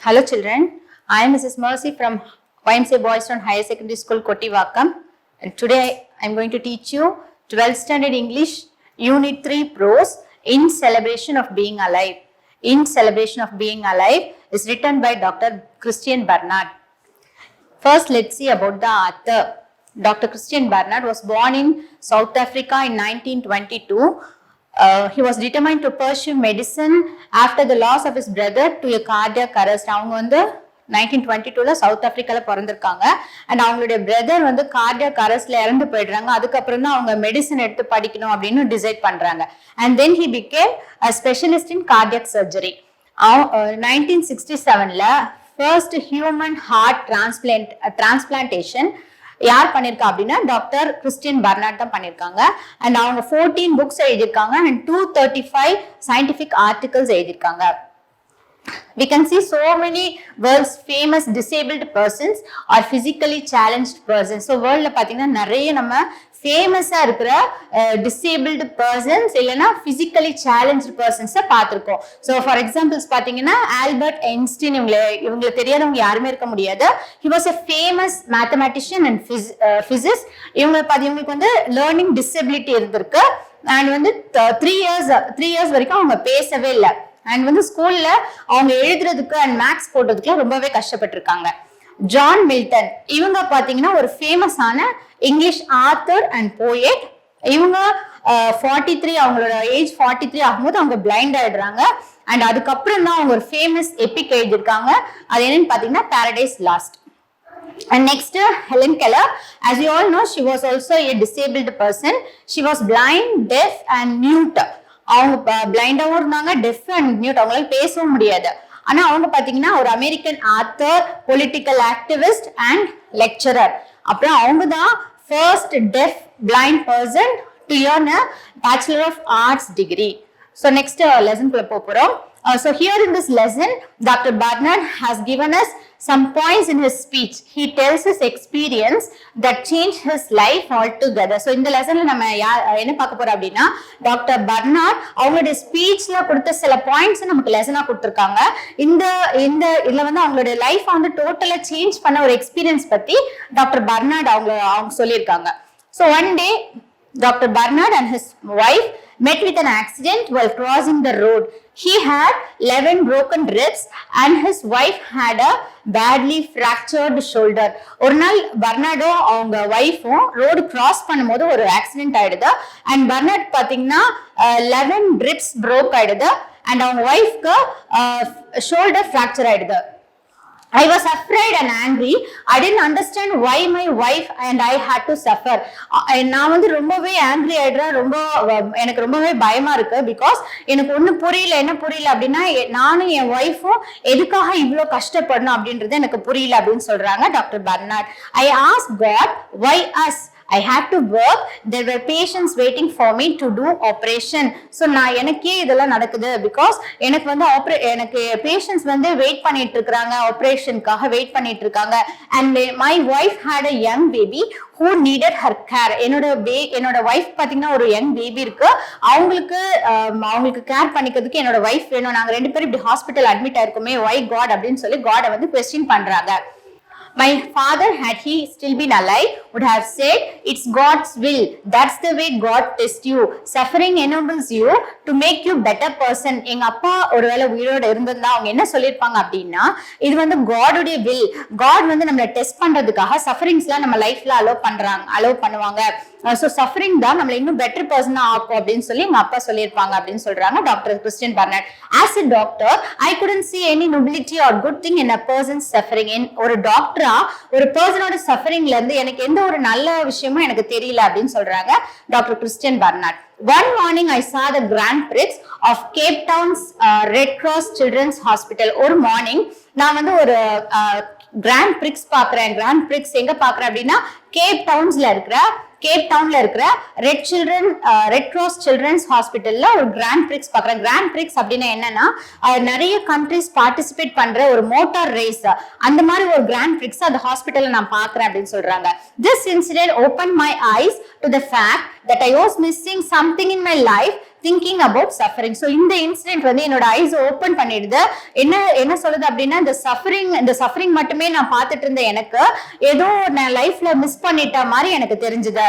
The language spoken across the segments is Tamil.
Hello children, I am Mrs. Mercy from YMCA Boys Town Higher Secondary School, Kottivakkam, and today I am going to teach you 12th Standard English Unit 3 Prose In Celebration of Being Alive. In Celebration of Being Alive is written by Dr. Christian Barnard. First, let's see about the author. Dr. Christian Barnard was born in South Africa in 1922. He was determined to pursue medicine after the loss of his brother to a cardiac arrest. அவங்க வந்து 1922ல சவுத் ஆப்பிரிக்கால பிறந்திருக்காங்க அண்ட் அவங்களுடைய பிரதர் வந்து கார்டியாக் அரஸ்ட்ல இறந்து போயிடுறாங்க. அதுக்கப்புறம் தான் அவங்க மெடிசன் எடுத்து படிக்கணும் அப்படின்னு டிசைட் பண்றாங்க. And then he became a specialist in cardiac surgery. 1967ல ஃபர்ஸ்ட் ஹியூமன் ஹார்ட் டிரான்ஸ்பிளான்டேஷன் யார் பண்ணிருக்கா அப்படின்னா டாக்டர் கிறிஸ்டியன் பர்னார்ட் தான் பண்ணிருக்காங்க. அண்ட் அவங்க 14 புக்ஸ் எழுதியிருக்காங்க அண்ட் 235 சயின்டிபிக் ஆர்டிகல்ஸ் எழுதியிருக்காங்க. We can see so many world's famous disabled persons or physically challenged persons. So worldல பாத்தீங்கன்னா நிறைய நம்ம ஃபேமஸா இருக்கிற டிசேபிள்டு பர்சன்ஸ் இல்லைன்னா பிசிக்கலி சேலஞ்ச் பர்சன்ஸை பார்த்துருக்கோம். ஸோ ஃபார் எக்ஸாம்பிள்ஸ் பார்த்தீங்கன்னா ஆல்பர்ட் ஐன்ஸ்டீன் இவங்களை தெரியாதவங்க யாருமே இருக்க முடியாது. He was a famous mathematician and physics. இவங்களுக்கு வந்து லேர்னிங் டிசபிலிட்டி இருந்திருக்கு அண்ட் வந்து 3 இயர்ஸ் வரைக்கும் அவங்க பேசவே இல்லை. அண்ட் வந்து ஸ்கூல்ல அவங்க எழுதுறதுக்கு அண்ட் மேக்ஸ் போடுறதுக்குலாம் ரொம்பவே கஷ்டப்பட்டிருக்காங்க. ஜான் மில்டன் இவங்க பாத்தீங்கன்னா ஒரு ஃபேமஸான இங்கிலீஷ் ஆத்தர் அண்ட் போயட். இவங்க 43 அவங்களோட ஏஜ் 43 ஆகும்போது அவங்க பிளைண்ட் ஆயிடுறாங்க. அண்ட் அதுக்கப்புறம் தான் அவங்க ஒரு ஃபேமஸ் எபிக் எழுதியிருக்காங்க. அது என்னன்னு பாத்தீங்கன்னா Paradise last. And next, Helen Keller. As you all know, she was also a disabled person. She was blind, deaf and mute. அவங்க பிளைண்டாவும் இருந்தாங்க, டெஃப் அண்ட் மியூட், அவங்களால பேசவும் முடியாது. ஆனா அவங்க பாத்தீங்கன்னா ஒரு American author, political activist and lecturer. அப்புறம் அவங்க தான் first deaf blind person to earn a Bachelor of Arts degree. So next lesson குள்ள போறோம். So here in this lesson, Dr. Barnard has given us some points in his speech. He tells his experience that changed his life altogether. So இந்த லெசன்ல நம்ம என்ன பார்க்க போறோம் அப்படின்னா டாக்டர் பர்னார்ட் அவங்களுடைய ஸ்பீச்ல கொடுத்த சில பாயிண்ட்ஸ் நமக்கு லெசனா கொடுத்திருக்காங்க. இதுல வந்து அவங்களுடைய லைஃப் வந்து டோட்டலா சேஞ்ச் பண்ண ஒரு எக்ஸ்பீரியன்ஸ் பத்தி டாக்டர் பர்னார்ட் அவங்க சொல்லியிருக்காங்க. So one day Dr. Barnard and his wife met with an accident while crossing the road. He had 11 broken ribs and his wife had a badly fractured shoulder. ஒரு நாள் பர்னார்டும் அவங்க வைஃபும் ரோடு கிராஸ் பண்ணும்போது ஒரு ஆக்சிடென்ட் ஆயிடுது. அண்ட் பர்னார்ட் பாத்தீங்கன்னா 11 ribs broke ஆயிடுது அண்ட் அவங்க வைஃப்க்கு ஷோல்டர் ஃப்ராக்சர் ஆயிடுது. I was afraid and angry. I didn't understand why my wife and I had to suffer. நான் வந்து ரொம்பவே ஆங்கிரி ஆயிடுறேன், எனக்கு ரொம்பவே பயமா இருக்கு. பிகாஸ் எனக்கு ஒண்ணு புரியல, என்ன புரியல அப்படின்னா நானும் என் ஒய்ஃபும் எதுக்காக இவ்வளோ கஷ்டப்படணும் அப்படின்றது எனக்கு புரியல அப்படின்னு சொல்றாங்க doctor Barnard. I asked God, why us? I had to work. There were patients waiting for me to do operation. So நான் எனக்கே இதெல்லாம் நடக்குது பிகாஸ் எனக்கு வந்து எனக்கு பேஷண்ட்ஸ் வந்து வெயிட் பண்ணிட்டு இருக்காங்க, ஆபரேஷனுக்காக வெயிட் பண்ணிட்டு இருக்காங்க. And my wife had a young baby who needed her care. என்னோட வைஃப் பாத்தீங்கன்னா ஒரு யங் பேபி இருக்கு, அவங்களுக்கு கேர் பண்ணிக்கிறதுக்கு என்னோட வைஃப் வேணும். நாங்க 2 பேரும் இப்படி ஹாஸ்பிட்டல் அட்மிட் ஆயிருக்கோமே, why God அப்படின்னு சொல்லி காடை வந்து கொஸ்டின் பண்றாங்க. My father, had he still been alive, would have said, it's God's will. That's the way God tests you. Suffering enables you to make you better person. எங்க அப்பா ஒருவேளை உயிரோட இருந்திருந்தா அவங்க என்ன சொல்லியிருப்பாங்க அப்படின்னா இது வந்து காடுடைய வில். காட் வந்து நம்மளை டெஸ்ட் பண்றதுக்காக சஃபரிங்ஸ்லாம் நம்ம லைஃப்ல அலோவ் பண்ணுவாங்க. ஸோ சஃபரிங் தான் நம்மளை இன்னும் பெட்டர் பர்சனா ஆக்கும் அப்படின்னு சொல்லி எங்க அப்பா சொல்லியிருப்பாங்க அப்படின்னு சொல்றாங்க doctor Christian Barnard. As a doctor I couldn't see any nobility or good thing in a person's suffering. ஒரு டாக்டரா ஒரு பர்சனோட சஃபரிங்ல இருந்து எனக்கு எந்த ஒரு நல்ல விஷயமும் எனக்கு தெரியல அப்படின்னு சொல்றாங்க doctor Christian Barnard. One morning I saw the Grand Prix of Cape Town's Red Cross Children's Hospital. ஒரு மார்னிங் நான் வந்து ஒரு கிராண்ட் பிரிக்ஸ் பாக்குறேன். கிராண்ட் பிரிக்ஸ் எங்க பாக்குறேன் அப்படின்னா கேப் டவுன்ல இருக்கிற ரெட் கிராஸ் சில்ட்ரன்ஸ் ஹாஸ்பிட்டல்ல ஒரு கிராண்ட் பிரிக்ஸ் பாக்குறேன். கிராண்ட் பிரிக்ஸ் அப்படின்னா என்னன்னா நிறைய கண்ட்ரிஸ் பார்ட்டிசிபேட் பண்ற ஒரு மோட்டார் ரேஸ், அந்த மாதிரி ஒரு கிராண்ட் பிரிக்ஸ் அந்த ஹாஸ்பிட்டல்ல நான் பாக்குறேன் அப்படின்னு சொல்றாங்க. This incident opened my eyes to the fact that I was missing something in my life thinking about suffering. So இந்த இன்சிடென்ட் வந்து என்னோட ஐஸ் ஓபன் பண்ணிடுது. என்ன சொல்லுது அப்படின்னா, இந்த சஃபரிங் மட்டுமே நான் பார்த்துட்டு இருந்த எனக்கு ஏதோ நான் லைஃப்ல மிஸ் பண்ணிட்ட மாதிரி எனக்கு தெரிஞ்சது.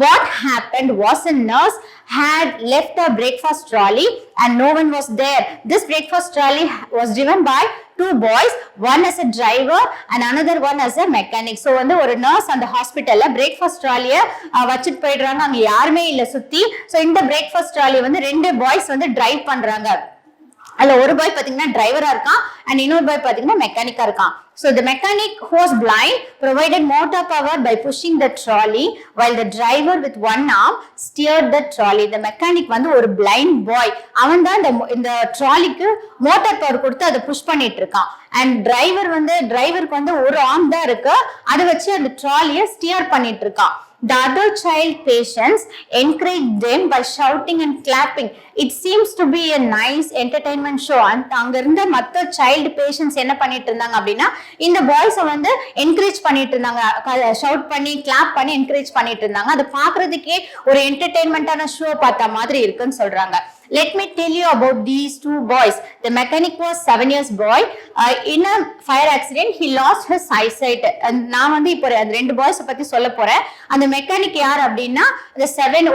What happened was a nurse had left a breakfast trolley and no one was there. This breakfast trolley was driven by two boys, one as a driver and another one as a mechanic. So வந்து ஒரு nurse அந்த ஹாஸ்பிட்டல்ல breakfast trolley வச்சிட்டு போயிடுறாங்க, அங்க யாருமே இல்ல சுத்தி. So இந்த breakfast trolley வந்து ரெண்டு பாய்ஸ் வந்து டிரைவ் பண்றாங்க. அதுல ஒரு பாய் பாத்தீங்கன்னா டிரைவரா இருக்கான் and இன்னொரு பாய் பாத்தீங்கன்னா மெக்கானிக்கா இருக்கான். So the mechanic who was blind provided motor power by pushing the trolley while the driver with one arm steered the trolley. The mechanic வந்து ஒரு blind boy, அவன் தான் இந்த ட்ராலிக்கு மோட்டார் பவர் கொடுத்து அதை புஷ் பண்ணிட்டு இருக்கான். அண்ட் டிரைவருக்கு வந்து ஒரு ஆர்ம் தான் இருக்கு, அதை வச்சு அந்த ட்ராலியை ஸ்டியர் பண்ணிட்டு இருக்கான். The other child patients encouraged them by shouting and clapping. It seems to be a nice entertainment show. அங்க இருந்த மத்த சைல்டு பேஷன்ஸ் என்ன பண்ணிட்டு இருந்தாங்க அப்படின்னா, இந்த பாய்ஸை வந்து என்கரேஜ் பண்ணிட்டு இருந்தாங்க, ஷவுட் பண்ணி கிளாப் பண்ணி என்கரேஜ் பண்ணிட்டு இருந்தாங்க. அதை பாக்குறதுக்கே ஒரு என்டர்டெயின்மெண்டான ஷோ பார்த்த மாதிரி இருக்குன்னு சொல்றாங்க. Let me tell you about these two boys. The mechanic was 7 years boy. In a fire accident, he lost his eyesight. நான் வந்து இப்போ அந்த ரெண்டு பாய்ஸ் பத்தி சொல்ல போறேன். அந்த மெக்கானிக் யார் அப்படின்னா,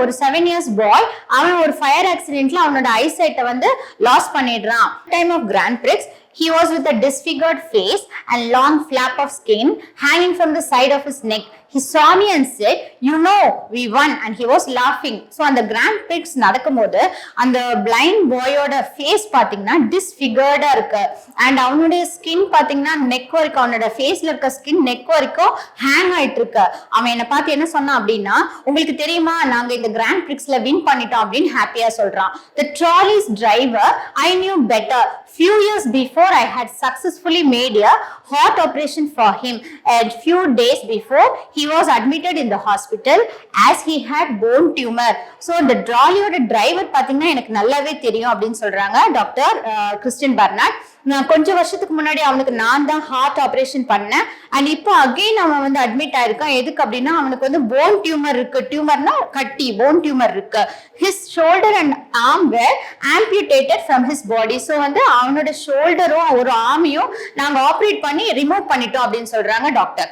ஒரு 7 years boy, அவன் ஒரு ஃபயர் ஆக்சிடென்ட்ல அவனோட ஐசைட்டை வந்து லாஸ் பண்ணிடுறான். Time of grand prix, he was with a disfigured face and long flap of skin hanging from the side of his neck. He saw me and said, "You know, we won," and he was laughing. So அந்த கிராண்ட் பிரிக்ஸ் நடக்கும்போது அந்த பிளைண்ட் பாயோட ஃபேஸ் பாத்தீங்கன்னா டிஸ்ஃபிகர்டா இருக்கு அண்ட் அவனுடைய ஸ்கின் பாத்தீங்கன்னா நெக் வரைக்கும், அவனோட ஃபேஸ்ல இருக்க ஸ்கின் நெக் வரைக்கும் ஹேங் ஆயிட்டு இருக்கு. அவன் என்ன பார்த்து என்ன சொன்னான் அப்படின்னா, உங்களுக்கு தெரியுமா நாங்க இந்த கிராண்ட் பிரிக்ஸ்ல வின் பண்ணிட்டோம் அப்படின்னு ஹாப்பியா சொல்றான். The trolley's driver I knew better. Few years before I had successfully made a heart operation for him, and few days before he was admitted in the hospital as he had bone tumor. So the trolley-oda driver பாத்தீங்கன்னா எனக்கு நல்லாவே தெரியும் அப்படின்னு சொல்றாங்க டாக்டர் கிறிஸ்டியன் பர்னார்ட். கொஞ்சம் வருஷத்துக்கு முன்னாடி அவனுக்கு நான் தான் ஹார்ட் ஆபரேஷன் பண்ணேன் அண்ட் இப்போ அகைன் அவன் வந்து அட்மிட் ஆயிருக்கான். எதுக்கு அப்படின்னா அவனுக்கு வந்து போன் டியூமர் இருக்கு. டியூமர்னா கட்டி, போன் டியூமர் இருக்கு. His shoulder and arm were amputated from his body. So வந்து அவனோட ஷோல்டரும் ஒரு ஆர்மையும் நாங்க ஆப்ரேட் பண்ணி ரிமூவ் பண்ணிட்டோம் அப்படின்னு சொல்றாங்க டாக்டர்.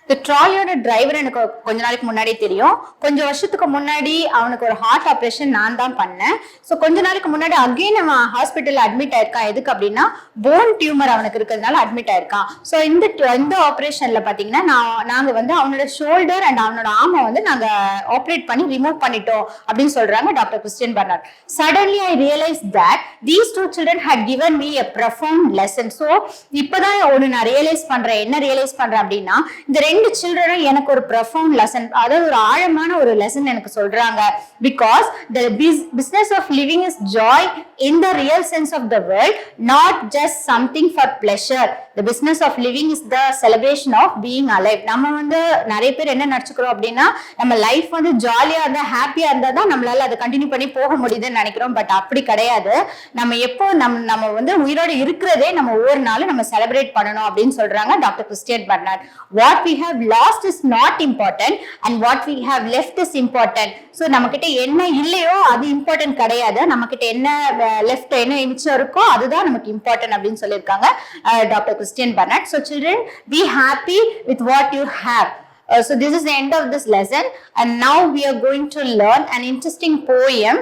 இந்த ட்ராலியோட டிரைவர் எனக்கு கொஞ்ச நாளைக்கு முன்னாடி தெரியும். கொஞ்சம் வருஷத்துக்கு முன்னாடி அவனுக்கு ஒரு ஹார்ட் ஆப்ரேஷன் நான் தான் பண்ணேன். ஸோ கொஞ்ச நாளைக்கு முன்னாடி அகைன் அவன் ஹாஸ்பிட்டல் அட்மிட் ஆயிருக்கான். எதுக்கு அப்படின்னா போன் டியூமர் அவனுக்கு இருக்கிறதுனால அட்மிட் ஆயிருக்கான். ஸோ இந்த ஆப்ரேஷன்ல பாத்தீங்கன்னா நாங்க வந்து அவனோட ஷோல்டர் அண்ட் அவனோட ஆர்மை வந்து நாங்க ஆப்ரேட் பண்ணி ரிமூவ் பண்ணிட்டோம் அப்படின்னு சொல்றாங்க doctor Christian Barnard. Suddenly I realized that these two children had given me a profound lesson. So இப்பதான் ஒன்னு நான் ரியலைஸ் பண்றேன். என்ன ரியலைஸ் பண்றேன் அப்படின்னா, இந்த ரெண்டு சில்ட்ரனும் எனக்கு ஒரு profound lesson, அதாவது ஒரு ஆழமான ஒரு லெசன் எனக்கு சொல்றாங்க. Because the business of living is joy in the real sense of the word, not just something for pleasure. The business of living is the celebration of being alive. நம்ம வந்து நிறைய பேர் என்ன நினைச்சுக்கிறோம் அப்படின்னா, நம்ம லைஃப் வந்து ஜாலியா இருந்தா ஹாப்பியா இருந்தா தான் நம்மளால அதை கண்டினியூ பண்ணி போக முடியுதுன்னு நினைக்கிறோம். பட் அப்படி கிடையாது. நம்ம எப்போ நம்ம வந்து உயிரோட இருக்கிறதே நம்ம ஒவ்வொரு நாளும் நம்ம செலிப்ரேட் பண்ணணும் அப்படின்னு சொல்றாங்க doctor Christian Barnard. What we have lost is not important and what we have left is important. So நம்ம கிட்ட என்ன இல்லையோ அது இம்பார்ட்டன்ட் கிடையாது. நம்ம கிட்ட என்ன லெஃப்ட் என்ன மிச்சம் இருக்கோ அதுதான் நமக்கு இம்பார்ட்டன்ட் அப்படின்னு சொல்லியிருக்காங்க doctor Christian Barnard. So children, be happy with what you have. So this is the end of this lesson and now we are going to learn an interesting poem.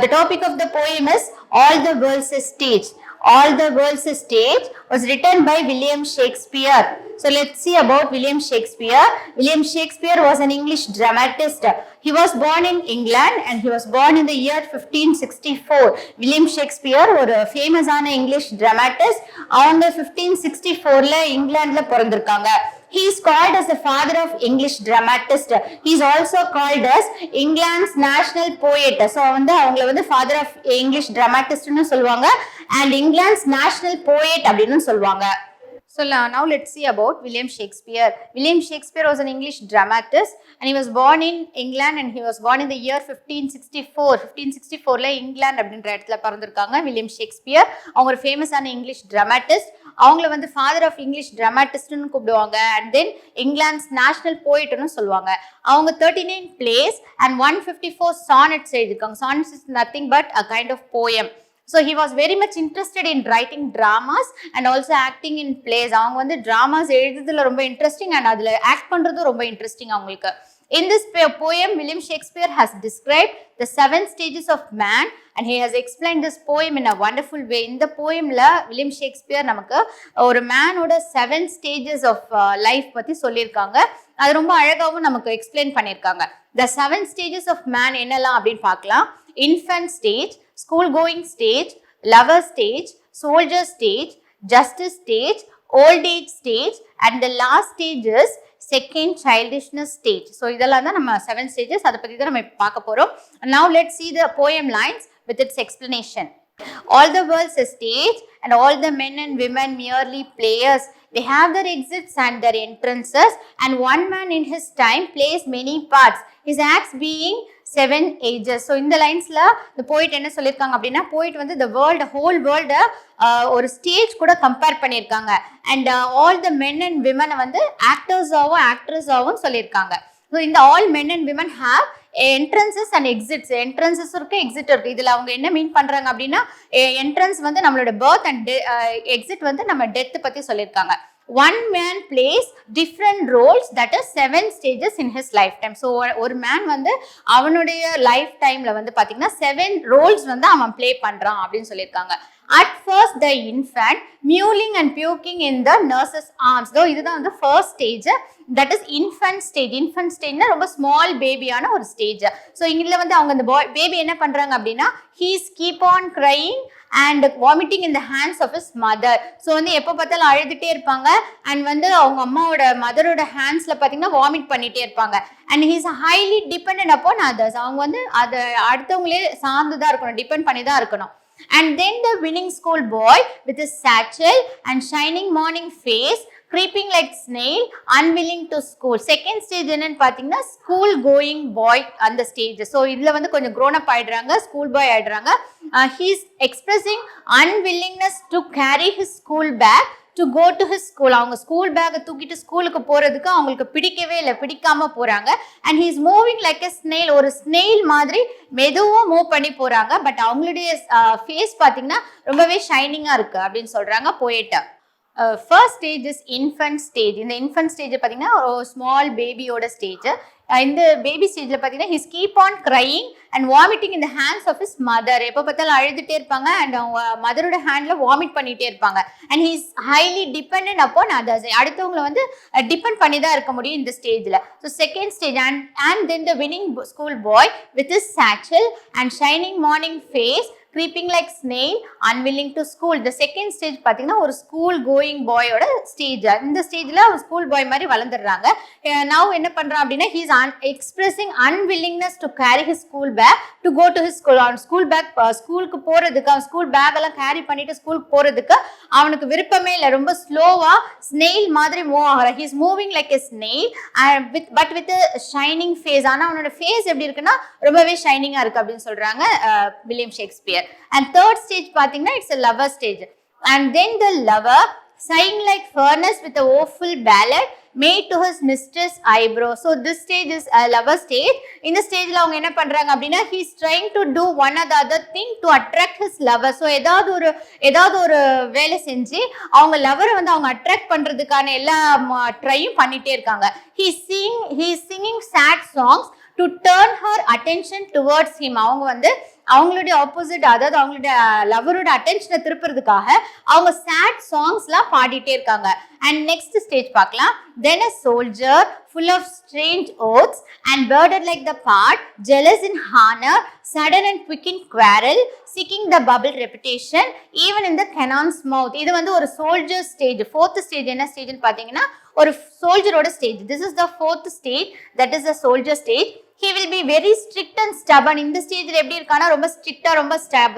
The topic of the poem is All the World's a Stage. All the World's a Stage was written by William Shakespeare. So let's see about William Shakespeare. William Shakespeare was an English dramatist. He was born in England and he was born in the year 1564. William Shakespeare ஒரு ஃபேமஸான இங்கிலீஷ் dramatist. அவங்க 1564ல இங்கிலாந்துல பிறந்திருக்காங்க. He is called as the father of English dramatist. He is also called as England's national poet. So வந்து அவங்கள வந்து father of English dramatist னு சொல்லுவாங்க and England's national poet அப்படின்னு சொல்லுவாங்க. So now let's see about William Shakespeare. William Shakespeare was an English dramatist and he was born in England and he was born in the year 1564. 1564ல England அப்படின்ற இடத்துல பிறந்திருக்காங்க வில்லியம் ஷேக்ஸ்பியர். அவங்க ஒரு ஃபேமஸான இங்கிலீஷ் டிராமாட்டிஸ்ட். அவங்கள வந்து ஃபாதர் ஆஃப் இங்கிலீஷ் டிராமாட்டிஸ்ட்னு கூப்பிடுவாங்க அண்ட் தென் இங்கிலாந்துஸ் நேஷனல் போயிட்னு சொல்லுவாங்க. அவங்க 39 plays and 154 sonnets எழுதிருக்காங்க. Sonnets is nothing but a kind of poem. So he was very much interested in writing dramas and also acting in plays. அவங்க வந்து dramas எழுதுறதுல ரொம்ப இன்ட்ரெஸ்டிங் and அதுல ஆக்ட் பண்றதும் ரொம்ப இன்ட்ரெஸ்டிங் அவங்களுக்கு. In this poem, William Shakespeare has described the 7 stages of man and he has explained this poem in a wonderful way. இந்த poemல William Shakespeare நமக்கு ஒரு மேனோட 7 stages of life பத்தி சொல்லியிருக்காங்க. அது ரொம்ப அழகாவும் நமக்கு எக்ஸ்பிளைன் பண்ணியிருக்காங்க. The 7 stages of man என்னெல்லாம் அப்படின்னு பார்க்கலாம். Infant stage, school going stage, lover stage, soldier stage, justice stage, old age stage and the last stage is second childishness stage. So இதெல்லாம் தான் நம்ம 7 stages. அதை பத்தி தான் நம்ம பார்க்க போறோம். Now let's see the poem lines with its explanation. All the world's a stage and all the men and women merely players. They have their exits and their entrances and one man in his time plays many parts. His acts being 7 ages. So இந்த லைன்ஸ்ல the poet என்ன சொல்லியிருக்காங்க அப்படின்னா poet வந்து the world whole world ஒரு ஸ்டேஜ் கூட கம்பேர் பண்ணியிருக்காங்க and all the men and women வந்து ஆக்டர்ஸாவும் சொல்லியிருக்காங்க. So இந்த all men and women have entrances and exits. entrances இருக்கு exit இருக்கு. இதுல அவங்க என்ன மீன் பண்றாங்க அப்படின்னா entrance வந்து நம்மளோட birth and exit வந்து நம்ம death பத்தி சொல்லியிருக்காங்க. One man plays different roles, that is 7 stages in his lifetime. So ஒரு man வந்து அவனுடைய லைஃப் டைம்ல வந்து பாத்தீங்கன்னா 7 roles வந்து அவன் ப்ளே பண்றான் அப்படின்னு சொல்லியிருக்காங்க. At first the infant mewling and puking in the nurse's arms. Though இதுதான் வந்து first stage, that is infant stage. infant stage ரொம்ப ஸ்மால் பேபியான ஒரு ஸ்டேஜ். ஸோ இதில் வந்து அவங்க அந்த பேபி என்ன பண்றாங்க அப்படின்னா he's keep on crying and vomiting in the hands of his mother. So வந்து எப்போ பார்த்தாலும் அழுதுகிட்டே இருப்பாங்க அண்ட் வந்து அவங்க அம்மாவோட மதரோட ஹேண்ட்ஸ்ல பார்த்தீங்கன்னா வாமிட் பண்ணிட்டே இருப்பாங்க. And he's highly dependent upon others. அவங்க வந்து அதை அடுத்தவங்களே சார்ந்து தான் இருக்கணும், டிபெண்ட் பண்ணி தான் இருக்கணும். And then the winning school boy with his satchel and shining morning face creeping like snail unwilling to school. Second stage என்னன்னு பார்த்தீங்கன்னா ஸ்கூல் கோயிங் பாய் அந்த ஸ்டேஜ். ஸோ இதில் வந்து கொஞ்சம் க்ரோன் அப் ஆயிடுறாங்க, ஸ்கூல் பாய் ஆயிடுறாங்க. He's expressing unwillingness to carry his school bag to go to his school. அவங்க ஸ்கூல் பேக்கை தூக்கிட்டு ஸ்கூலுக்கு போறதுக்கு அவங்களுக்கு பிடிக்கவே இல்லை, பிடிக்காம போறாங்க. And he's moving like a snail, ஒரு ஸ்னெயில் மாதிரி மெதுவாக மூவ் பண்ணி போறாங்க. பட் அவங்களுடைய ஃபேஸ் பார்த்தீங்கன்னா ரொம்பவே ஷைனிங்கா இருக்கு அப்படின்னு சொல்றாங்க போயிட்ட. First stage is infant stage. இந்த இன்ஃபன்ட் ஸ்டேஜ் பார்த்தீங்கன்னா ஒரு ஸ்மால் பேபியோட ஸ்டேஜ். இந்த பேபி ஸ்டேஜ்ல பார்த்தீங்கன்னா his keep on crying and vomiting in the hands of his mother. எப்போ பார்த்தாலும் அழுதுகிட்டே இருப்பாங்க அண்ட் அவங்க மதரோட ஹேண்ட்ல வாமிட் பண்ணிட்டே இருப்பாங்க. And he's highly dependent upon others. அடுத்தவங்களை வந்து டிபெண்ட் பண்ணி தான் இருக்க முடியும் இந்த ஸ்டேஜ்ல. So second stage and then the whining school boy with his satchel and shining morning face creeping like snail unwilling to school. the second stage பார்த்தீங்கன்னா ஒரு ஸ்கூல் கோயிங் பாயோட ஸ்டேஜ். இந்த ஸ்டேஜ்ல ஒரு ஸ்கூல் பாய் மாதிரி வளர்ந்துடுறாங்க. now என்ன பண்றான் அப்படின்னா he is expressing unwillingness to carry his school bag to go to his school. அவன் ஸ்கூல் பேக் ஸ்கூலுக்கு போறதுக்கு, அவன் ஸ்கூல் பேக் எல்லாம் கேரி பண்ணிட்டு ஸ்கூலுக்கு போறதுக்கு அவனுக்கு விருப்பமே இல்லை. ரொம்ப ஸ்லோவா ஸ்னெயில் மாதிரி மூவ் ஆகிறான். he is moving like a snail but with a shining face. ஆனா அவனோட ஃபேஸ் எப்படி இருக்குன்னா ரொம்பவே ஷைனிங்கா இருக்கு அப்படின்னு சொல்றாங்க William Shakespeare. And third stage பார்த்தீங்கன்னா it's a lover stage. And then the lover sighing like furnace with a woeful ballad made to his mistress eyebrow. So this stage is a lover stage. In the stage அவங்க என்ன பண்றாங்க அப்படின்னா he is trying to do one or the other thing to attract his lover. So ஏதாவது ஒரு வேலை செஞ்சு அவங்க லவரை வந்து அவங்க அட்ராக்ட் பண்றதுக்கான எல்லா ட்ரையும் பண்ணிட்டே இருக்காங்க. he is singing sad songs to turn her attention towards him. அவங்க வந்து அவங்களுடைய ஆப்போசிட், அதாவது அவங்களுடைய லவரோட அட்டென்ஷனை திருப்புறதுக்காக அவங்க சேட் சாங்ஸ்லாம் பாடிட்டே இருக்காங்க. அண்ட் நெக்ஸ்ட் ஸ்டேஜ் பார்க்கலாம். தென் a soldier full of strange oaths and birded like the part, jealous in honor, sudden and quick in quarrel, seeking the bubble reputation even in the cannon's mouth. இது வந்து ஒரு சோல்ஜர் ஸ்டேஜ். ஃபோர்த் ஸ்டேஜ் என்ன ஸ்டேஜ்னு பார்த்தீங்கன்னா ஒரு சோல்ஜரோட stage. This is the fourth stage, that is the soldier stage. he will be very strict and stubborn. இந்த ஸ்டேஜ்ல எப்படி இருக்கானா ரொம்ப ஸ்ட்ரிக்ட்டா ரொம்ப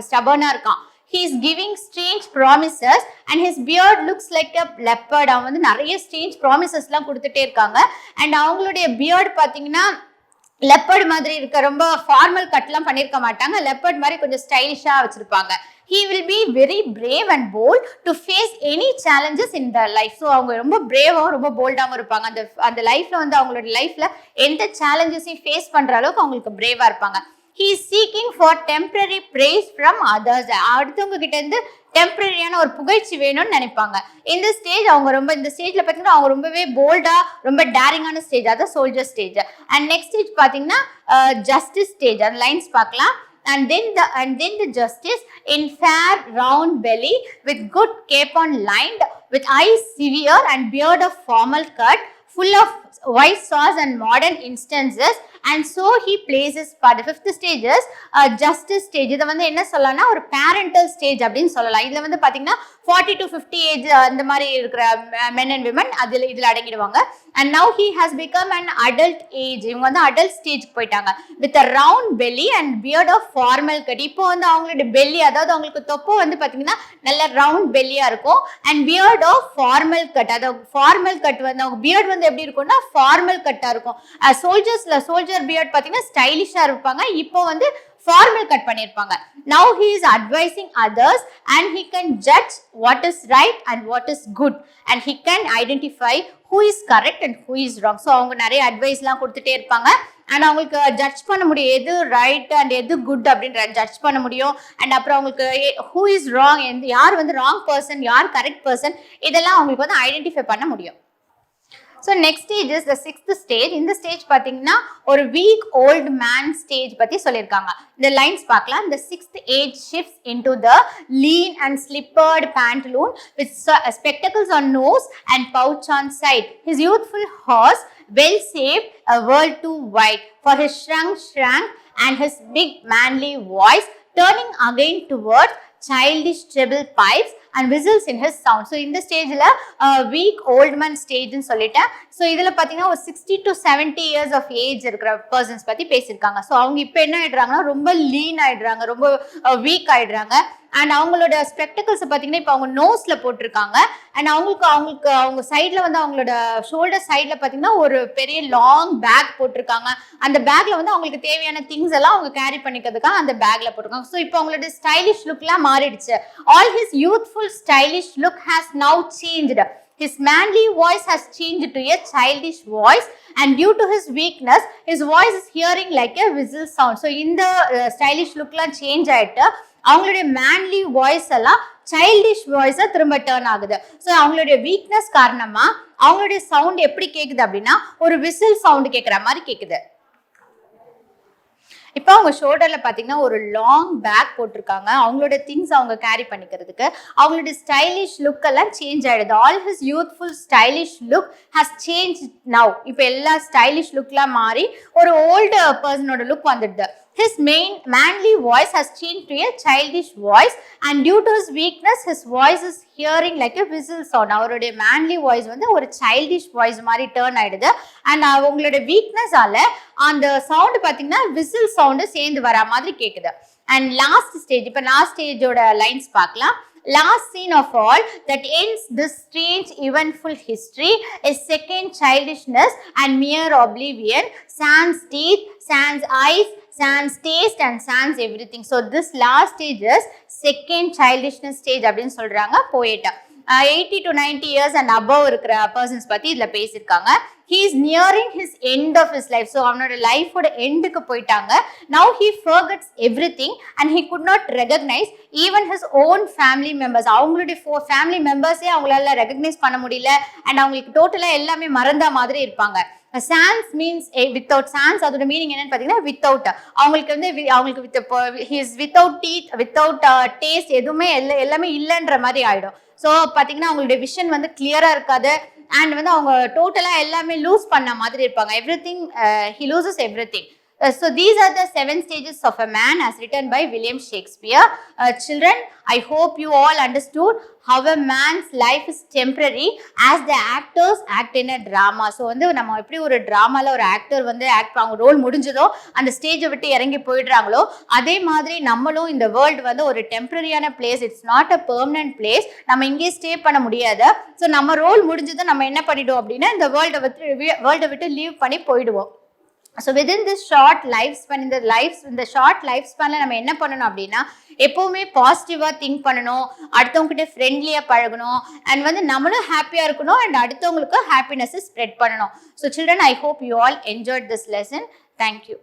ஸ்டபர்னா இருக்கான். he is giving strange promises and his beard looks like a leopard. அவன் வந்து நிறைய strange promises எல்லாம் கொடுத்துட்டே இருக்காங்க. and அவங்களுடைய beard பாத்தீங்கன்னா லெப்பர்ட் மாதிரி இருக்க, ரொம்ப ஃபார்மல் கட்லாம் பண்ணிருக்க மாட்டாங்க, லெப்பர்ட் மாதிரி கொஞ்சம் ஸ்டைலிஷா வச்சிருப்பாங்க. he will be very brave and bold to face any challenges in their life. so அவங்க ரொம்ப பிரேவாவும் ரொம்ப போல்டாவும் இருப்பாங்க. அந்த லைஃப்ல வந்து அவங்களோட லைஃப்ல எந்த சேலஞ்சஸையும் ஃபேஸ் பண்ற அளவுக்கு அவங்களுக்கு பிரேவா இருப்பாங்க. he is seeking for temporary praise from others. அடுத்தவங்க கிட்ட இருந்து டெம்பரரியான ஒரு புகழ்ச்சி வேணும்னு நினைப்பாங்க. இந்த ஸ்டேஜ் அவங்க ரொம்ப, இந்த ஸ்டேஜ்ல பாத்தீங்கன்னா அவங்க ரொம்பவே போல்டா ரொம்ப டேரிங்கான ஸ்டேஜ், அதான் soldier stage. And next stage பாத்தீங்கன்னா ஜஸ்டிஸ் ஸ்டேஜ். அந்த லைன்ஸ் பார்க்கலாம். and then the justice in fair round belly with good cape on lined with eyes severe and beard of formal cut full of white sauce and modern instances and so he places part. The fifth stage is justice stage. இத வந்து என்ன சொல்லலாம்னா ஒரு parental stage அப்படினு சொல்லலாம். இதுல வந்து பாத்தீங்கன்னா 40 to 50 ஏஜ் அந்த மாதிரி இருக்கிற men and women இதுல அடங்கிடுவாங்க. and now he has become an adult age. இவங்க வந்து adult stage போயிட்டாங்க with a round belly and beard of formal cut. இப்போ வந்து அவங்களோட belly, அதாவது அவங்களுக்கு தொப்பை வந்து பாத்தீங்கன்னா நல்ல round belly-ஆ இருக்கும் and beard of formal cut. அதாவது formal cut வந்து அவங்க beard வந்து எப்படி இருக்கும்னா formal cut-ஆ இருக்கும். soldier beard பாத்தீங்கன்னா ஸ்டைலிஷா இருப்பாங்க, இப்போ வந்து formal cut பண்ணிருப்பாங்க. now he is advising others and he can judge what is right and what is good and he can identify who is correct and who is wrong. so அவங்க நிறைய அட்வைஸ்லாம் கொடுத்துட்டே இருப்பாங்க and அவங்களுக்கு ஜட்ஜ் பண்ண முடியும் எது ரைட் அண்ட் எது குட் அப்படின்ற ஜட்ஜ் பண்ண முடியும். அண்ட் அப்புறம் அவங்களுக்கு who is wrong, யார் வந்து ராங் பர்சன் யார் கரெக்ட் பர்சன் இதெல்லாம் அவங்களுக்கு வந்து ஐடென்டிஃபை பண்ண முடியும். So next stage is the sixth stage. In the stage பாத்தீங்கன்னா ஒரு weak old man stage பத்தி சொல்லிருக்காங்க. இந்த லைன்ஸ் பார்க்கலாம். The sixth age shifts into the lean and slippered pantaloon with spectacles on nose and pouch on side. His youthful horse well saved, a world too wide for his shrank and his big manly voice turning again towards childish treble pipes and whistles in his sound. so இந்த ஸ்டேஜ்ல weak old man stage ன்னு சொல்லிட்டேன். so இதுல பாத்தீங்கன்னா ஒரு 60 to 70 years of age இருக்கிற பர்சன்ஸ் பத்தி பேசியிருக்காங்க. so அவங்க இப்போ என்ன ஆயிடுறாங்கன்னா ரொம்ப லீன் ஆயிடுறாங்க, ரொம்ப வீக் ஆயிடுறாங்க. அண்ட் அவங்களோட ஸ்பெக்டக்கிள்ஸ் பாத்தீங்கன்னா இப்போ அவங்க நோஸ்ல போட்டிருக்காங்க. அண்ட் அவங்க சைட்ல வந்து அவங்களோட ஷோல்டர் சைட்ல பாத்தீங்கன்னா ஒரு பெரிய லாங் பேக் போட்டிருக்காங்க. அந்த பேக்ல வந்து அவங்களுக்கு தேவையான திங்ஸ் எல்லாம் அவங்க கேரி பண்ணிக்கிறதுக்காக அந்த பேக்ல போட்டிருக்காங்க. ஸோ இப்போ அவங்களோட ஸ்டைலிஷ் லுக்லாம் மாறிடுச்சு. All his youthful stylish look has now changed. His manly voice has changed to a childish voice and due to his weakness his voice is hearing like a whistle sound. so இந்த stylish lookலாம் சேஞ்ச் ஆயிட்டு அவங்களுடைய manly voice எல்லாம் childish voice-ஆ திரும்ப டர்ன் ஆகுது. ஸோ அவங்களுடைய வீக்னஸ் காரணமா அவங்களுடைய சவுண்ட் எப்படி கேக்குது அப்படின்னா ஒரு விசில் சவுண்ட் கேட்குற மாதிரி கேக்குது. இப்போ அவங்க ஷோல்டர்ல பாத்தீங்கன்னா ஒரு லாங் பேக் போட்டிருக்காங்க. அவங்களோட திங்ஸ் அவங்க கேரி பண்ணிக்கிறதுக்கு அவங்களோட ஸ்டைலிஷ் லுக் எல்லாம் சேஞ்ச் ஆயிடுது. All his youthful stylish look has change now. இப்போ எல்லா ஸ்டைலிஷ் லுக்லாம் மாறி ஒரு ஓல்டு பர்சனோட லுக் வந்துடுது. His manly voice has changed to a childish voice and due to his weakness his voice is hearing like a whistle sound. அவருடைய manly voice வந்து ஒரு childish voice மாதிரி டர்ன் ஆயிடுது. அண்ட் அவங்களோட வீக்னஸால அந்த சவுண்ட் பாத்தீங்கன்னா whistle சவுண்ட் சேர்ந்து வர மாதிரி கேக்குது. அண்ட் லாஸ்ட் ஸ்டேஜ், இப்போ லாஸ்ட் ஸ்டேஜோட லைன்ஸ் பார்க்கலாம். Last scene of all that ends this strange eventful history is second childishness and mere oblivion, sans teeth, sans eyes, sans taste and sans everything. so this last stage is second childishness stage அப்படினு சொல்றாங்க poet. 80 to 90 years and above இருக்கிற பர்சன்ஸ் பத்தி இதுல பேசியிருக்காங்க. he is nearing his end of his life. so அவனோட லைஃபோட எண்டுக்கு போயிட்டாங்க. now he forgets everything and he could not recognize even his own family members. அவங்களுடைய ஃபேமிலி மெம்பர்ஸே அவங்களால ரெகக்னைஸ் பண்ண முடியல அண்ட் அவங்களுக்கு டோட்டலா எல்லாமே மறந்த மாதிரி இருப்பாங்க. sans means without. sans அதோட மீனிங் என்னன்னு பாத்தீங்கன்னா without. அவங்களுக்கு வந்து அவங்களுக்கு he is without teeth, without taste, எதுவுமே எல்லாமே இல்லைன்ற மாதிரி ஆயிடும். ஸோ பாத்தீங்கன்னா அவங்களுடைய விஷன் வந்து கிளியரா இருக்காது அண்ட் வந்து அவங்க டோட்டலா எல்லாமே லூஸ் பண்ண மாதிரி இருப்பாங்க. Everything he loses everything. So these are the 7 stages of a man as written by William Shakespeare. Children, I hope you all understood how a man's life is temporary as the actors act in a drama. So வந்து நம்ம எப்படி ஒரு டிராமால ஒரு ஆக்டர் வந்து ஆக்ட் அவங்க ரோல் முடிஞ்சதோ அந்த ஸ்டேஜை விட்டு இறங்கி போயிடுறாங்களோ அதே மாதிரி நம்மளும் இந்த வேர்ல்டு வந்து ஒரு டெம்பரரியான place, it's not a permanent place. நம்ம இங்கே ஸ்டே பண்ண முடியாது. ஸோ நம்ம ரோல் முடிஞ்சதும் நம்ம என்ன பண்ணிடுவோம் அப்படின்னா இந்த வேர்ல்டை விட்டு லீவ் பண்ணி போயிடுவோம். So within this short life span, இந்த ஷார்ட் லைஃப் ஸ்பேனில் நம்ம என்ன பண்ணணும் அப்படின்னா எப்போவுமே பாசிட்டிவாக திங்க் பண்ணணும், அடுத்தவங்ககிட்ட ஃப்ரெண்ட்லியாக பழகணும், அண்ட் வந்து நம்மளும் ஹாப்பியாக இருக்கணும் அண்ட் அடுத்தவங்களுக்கு ஹாப்பினஸை ஸ்ப்ரெட் பண்ணணும். So children, I hope you all enjoyed this lesson. Thank you.